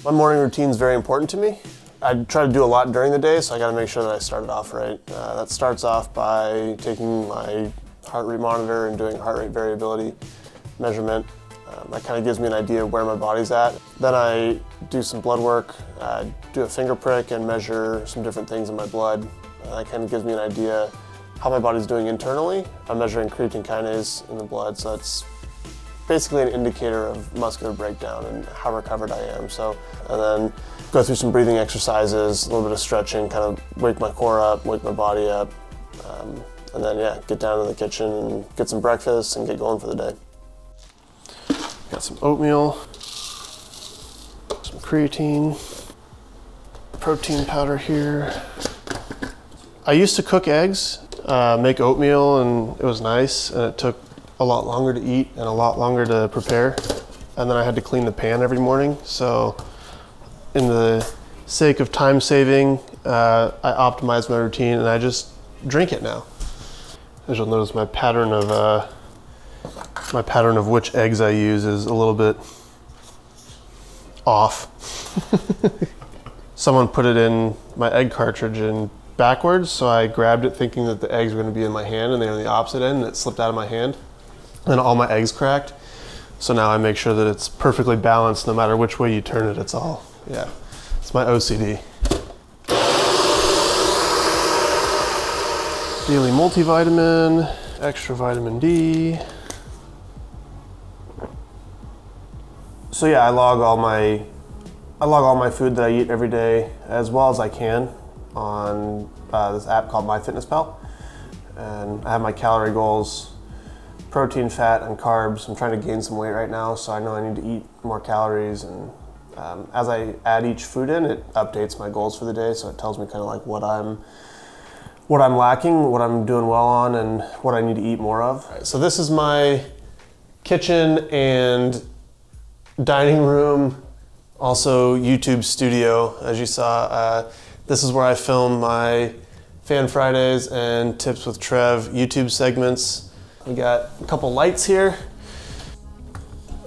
My morning routine is very important to me. I try to do a lot during the day, so I got to make sure that I start it off right. That starts off by taking my heart rate monitor and doing heart rate variability measurement. That kind of gives me an idea of where my body's at. Then I do some blood work, do a finger prick and measure some different things in my blood. That kind of gives me an idea how my body's doing internally. I'm measuring creatine kinase in the blood, so that's basically an indicator of muscular breakdown and how recovered I am. So, and then go through some breathing exercises, a little bit of stretching, kind of wake my core up, wake my body up, and then yeah, get down to the kitchen and get some breakfast and get going for the day. Got some oatmeal, some creatine, protein powder here. I used to cook eggs, make oatmeal, and it was nice, and it took a lot longer to eat and a lot longer to prepare. And then I had to clean the pan every morning. So in the sake of time saving, I optimized my routine and I just drink it now. As you'll notice, my pattern of which eggs I use is a little bit off. Someone put it in my egg cartridge in backwards, so I grabbed it thinking that the eggs were going to be in my hand, and they were on the opposite end, and it slipped out of my hand, and all my eggs cracked. So now I make sure that it's perfectly balanced no matter which way you turn it. It's all, yeah, it's my OCD. Daily multivitamin, extra vitamin D. So yeah, I log all my food that I eat every day as well as I can on this app called MyFitnessPal. And I have my calorie goals, protein, fat, and carbs. I'm trying to gain some weight right now, so I know I need to eat more calories. And as I add each food in, it updates my goals for the day, so it tells me kind of like what I'm lacking, what I'm doing well on, and what I need to eat more of. Right, so this is my kitchen and dining room, also YouTube studio. As you saw, this is where I film my Fan Fridays and Tips with Trev YouTube segments. We got a couple lights here.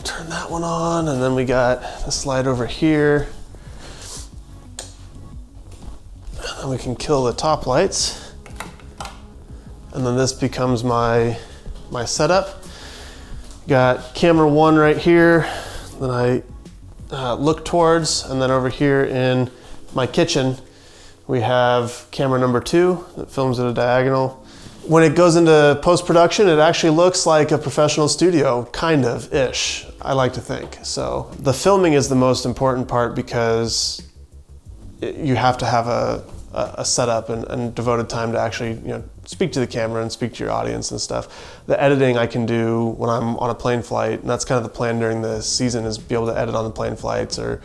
Turn that one on, and then we got this light over here. And then we can kill the top lights. And then this becomes my setup. Got camera 1 right here. Then I look towards, and then over here in my kitchen, we have camera number 2 that films at a diagonal. When it goes into post-production, it actually looks like a professional studio, kind of-ish, I like to think. So the filming is the most important part because you have to have a setup and devoted time to actually, speak to the camera and speak to your audience and stuff. The editing I can do when I'm on a plane flight, and that's kind of the plan during the season, is be able to edit on the plane flights or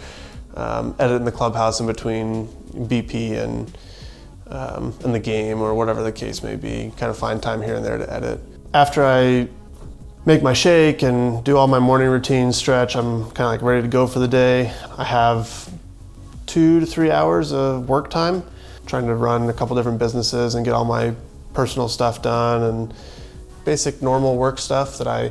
edit in the clubhouse in between BP and the game or whatever the case may be. Kind of find time here and there to edit. After I make my shake and do all my morning routine, stretch, I'm kind of like ready to go for the day. I have 2 to 3 hours of work time, trying to run a couple different businesses and get all my personal stuff done and basic normal work stuff that I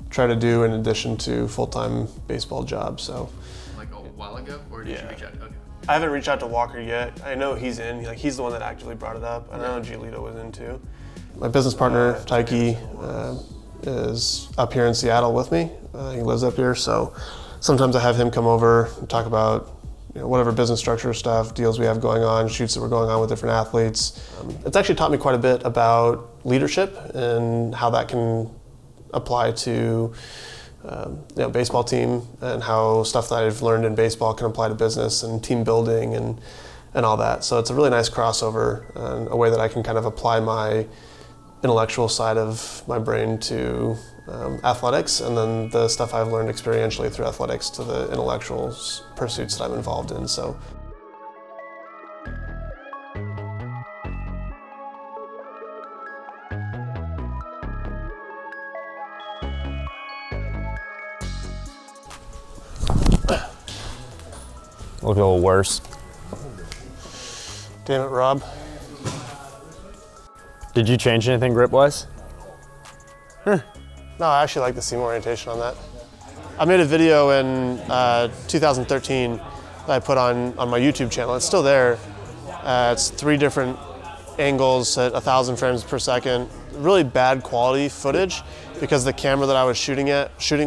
try to do in addition to full-time baseball job. So, like a while ago, or did you reach out? Okay. I haven't reached out to Walker yet. I know he's in. He's the one that actively brought it up. I know Giolito was in too. My business partner Taiki is up here in Seattle with me. He lives up here, so sometimes I have him come over and talk about whatever business structure stuff, deals we have going on, shoots that we're going on with different athletes. It's actually taught me quite a bit about leadership and how that can apply to baseball team, and how stuff that I've learned in baseball can apply to business and team building and all that. So it's a really nice crossover and a way that I can kind of apply my intellectual side of my brain to athletics, and then the stuff I've learned experientially through athletics to the intellectual pursuits that I'm involved in. So. Look a little worse. Damn it, Rob. Did you change anything grip-wise? No, I actually like the seam orientation on that. I made a video in 2013 that I put on my YouTube channel. It's still there. It's 3 different angles at 1,000 frames per second. Really bad quality footage because the camera that I was shooting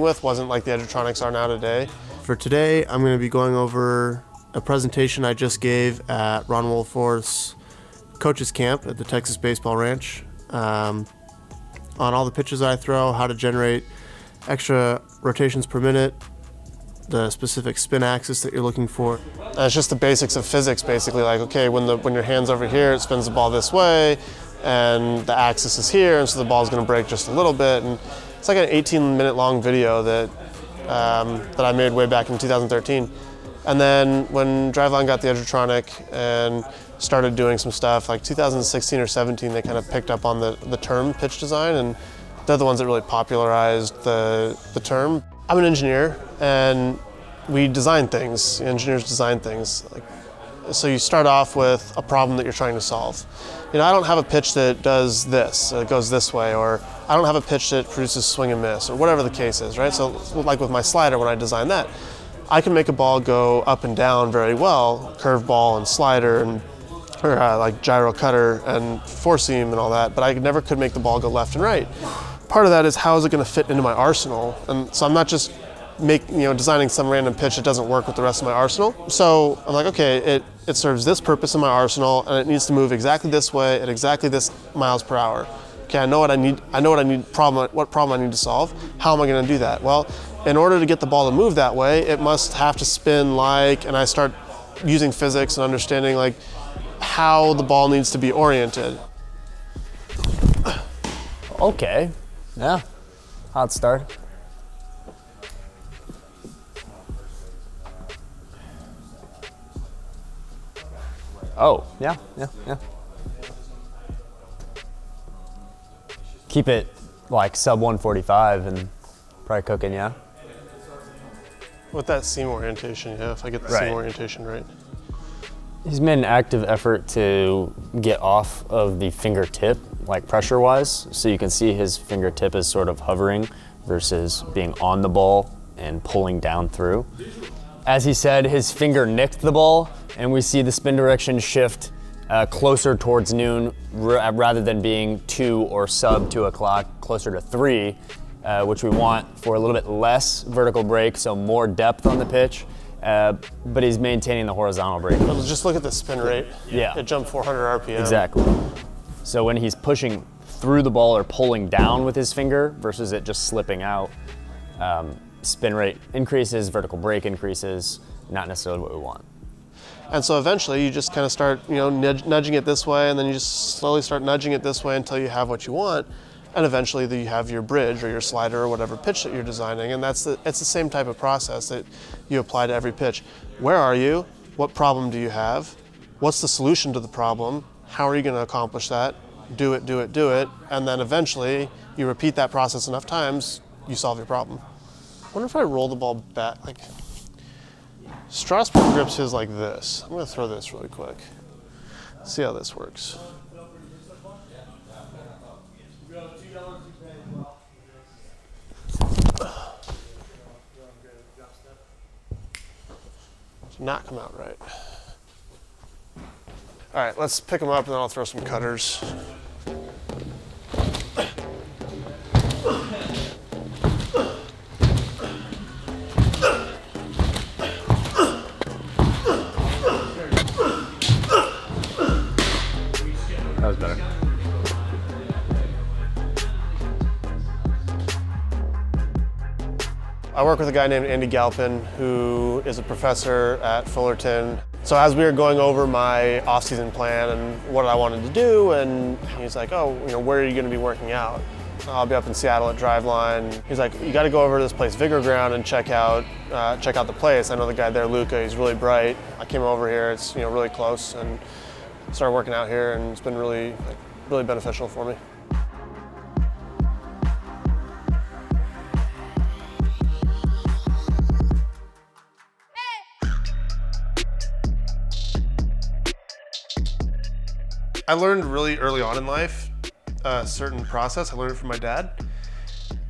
with wasn't like the Edgertronics are now today. For today, I'm going to be going over a presentation I just gave at Ron Wolforth's coaches camp at the Texas Baseball Ranch on all the pitches I throw, how to generate extra rotations per minute, the specific spin axis that you're looking for. And it's just the basics of physics, basically, like, okay, when your hand's over here, it spins the ball this way, and the axis is here, and so the ball's gonna break just a little bit. And it's like an 18-minute long video that I made way back in 2013. And then when Driveline got the Edgertronic and started doing some stuff, like 2016 or 17, they kind of picked up on the term pitch design, and they're the ones that really popularized the term. I'm an engineer, and we design things. Engineers design things. So you start off with a problem that you're trying to solve. You know, I don't have a pitch that does this, it goes this way, or I don't have a pitch that produces swing and miss, or whatever the case is, right? So like with my slider, when I design that, I can make a ball go up and down very well, curve ball and slider, and or like gyro cutter and four seam and all that, but I never could make the ball go left and right. Part of that is how is it going to fit into my arsenal, and so I'm not just designing some random pitch that doesn't work with the rest of my arsenal. So I'm like, okay, it serves this purpose in my arsenal, and it needs to move exactly this way at exactly this miles per hour. Okay, I know what I need. What problem I need to solve. How am I going to do that? Well, in order to get the ball to move that way, it must have to spin like, and I start using physics and understanding like how the ball needs to be oriented. Okay, yeah, hot start. Oh, yeah. Keep it like sub 145 and probably cooking, yeah? With that seam orientation, yeah, if I get the seam orientation right. He's made an active effort to get off of the fingertip, like pressure-wise, so you can see his fingertip is sort of hovering versus being on the ball and pulling down through. As he said, his finger nicked the ball, and we see the spin direction shift closer towards noon rather than being 2 or sub 2 o'clock, closer to 3, which we want for a little bit less vertical break, so more depth on the pitch, but he's maintaining the horizontal break. Just look at the spin rate. Yeah. It jumped 400 RPM. Exactly. So when he's pushing through the ball or pulling down with his finger versus it just slipping out, spin rate increases, vertical break increases, not necessarily what we want. And so eventually you just kind of start, nudging it this way, and then you just slowly start nudging it this way until you have what you want. And eventually you have your bridge or your slider or whatever pitch that you're designing. And it's the same type of process that you apply to every pitch. Where are you? What problem do you have? What's the solution to the problem? How are you going to accomplish that? Do it, do it, do it. And then eventually you repeat that process enough times, you solve your problem. I wonder if I roll the ball back, like, Strasburg grips his like this. I'm going to throw this really quick. See how this works. Did not come out right. All right, let's pick them up and then I'll throw some cutters. That was better. I work with a guy named Andy Galpin, who is a professor at Fullerton. So as we were going over my off-season plan and what I wanted to do, and he's like, oh, where are you going to be working out? I'll be up in Seattle at Driveline. He's like, you got to go over to this place, Vigor Ground, and check out the place. I know the guy there, Luca. He's really bright. I came over here. It's really close, and started working out here, and it's been really beneficial for me. I learned really early on in life a certain process. I learned it from my dad,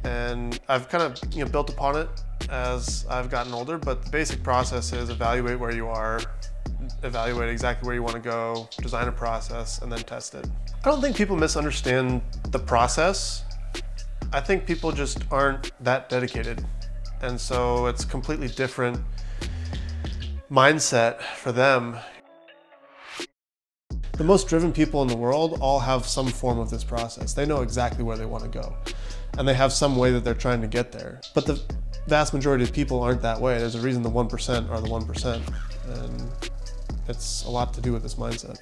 and I've kind of built upon it as I've gotten older, but the basic process is evaluate where you are, evaluate exactly where you want to go, design a process, and then test it. I don't think people misunderstand the process. I think people just aren't that dedicated. And so it's a completely different mindset for them. The most driven people in the world all have some form of this process. They know exactly where they want to go, and they have some way that they're trying to get there. But the vast majority of people aren't that way. There's a reason the 1% are the 1%, and it's a lot to do with this mindset.